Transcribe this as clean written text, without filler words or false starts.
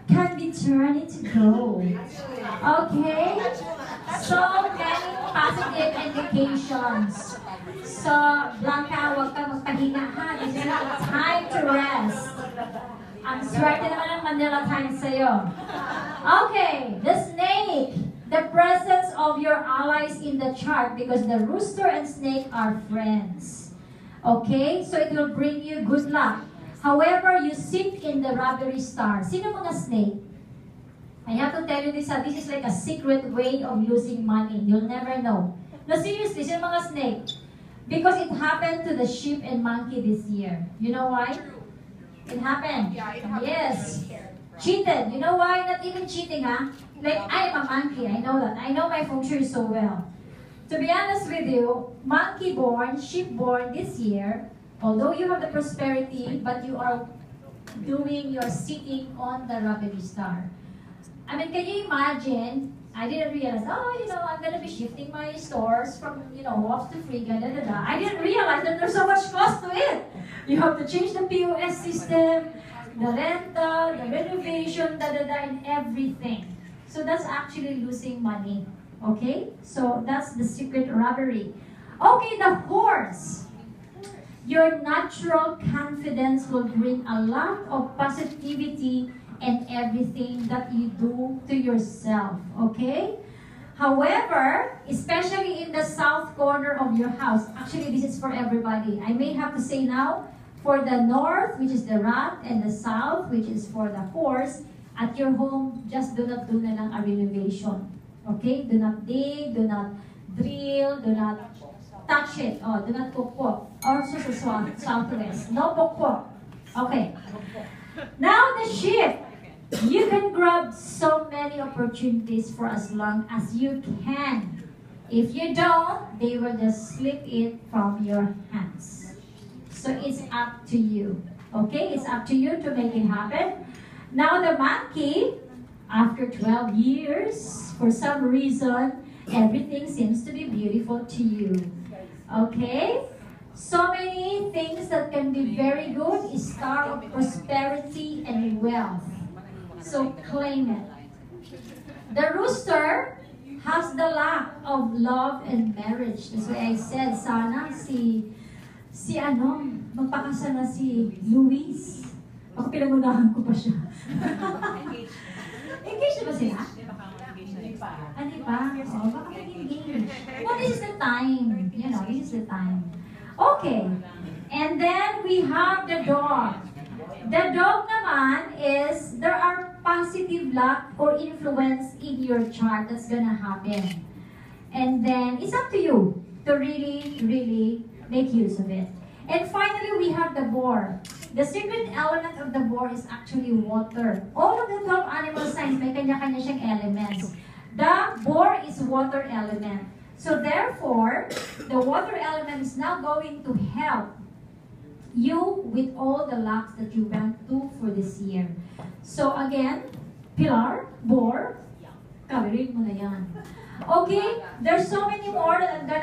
can be turned into gold. Okay? So many positive indications. So, Blanca, huwag ka magpahinga ha. This is not time to rest. Ang swerte naman ng Manila time sa'yo. Okay, the snake. The presence of your allies in the chart because the rooster and snake are friends. Okay? So it will bring you good luck. However, you sit in the robbery star. Sino mga snake? I have to tell you this, this is like a secret way of losing money. You'll never know. No, seriously, sino mga snake? Because it happened to the sheep and monkey this year. You know why? It happened. Yeah, it happened. Yes. Cheated. You know why? Not even cheating, huh? Like, I am a monkey. I know that. I know my feng shui so well. To be honest with you, monkey born, sheep born this year, although you have the prosperity, but you are you're sitting on the robbery star. I mean, can you imagine? I didn't realize, I'm going to be shifting my stores from, off to free, da, da, da. I didn't realize that there's so much cost to it. You have to change the POS system, the rental, the renovation, da, da, da, and everything. So that's actually losing money. Okay? So that's the secret robbery. Okay, the horse. Your natural confidence will bring a lot of positivity and everything that you do to yourself, okay? However, especially in the south corner of your house, actually this is for everybody. I may have to say now, for the north, which is the rat, and the south, which is for the horse, at your home, just do not do na lang a renovation, okay? Do not dig, do not drill, do not touch it, do not pokpok. Also sa southwest, no pokpok. Okay. Now the sheep. You can grab so many opportunities for as long as you can. If you don't, they will just slip it from your hands. So it's up to you. Okay? It's up to you to make it happen. Now the monkey, after 12 years, for some reason, everything seems to be beautiful to you. Okay? So many things that can be very good is star of prosperity and wealth. So claim it. The rooster has the lack of love and marriage. That's why I said, sana magpakasal na si Luis. Baka pinangunahan ko pa siya. Engaged na ba sila? Ano pa? Baka mag-engage. Well, this is the time. This is the time. Okay. And then we have the dog. The dog naman is, there are positive luck or influence in your chart that's gonna happen. And then, it's up to you to really, really make use of it. And finally, we have the boar. The secret element of the boar is actually water. All of the 12 animal signs, may kanya-kanya siyang elements. The boar is water element. So therefore, the water element is now going to help you with all the lucks that you went to for this year. So again, Pilar, boar, kawirin mo na yan. Okay, there's so many more that I'm gonna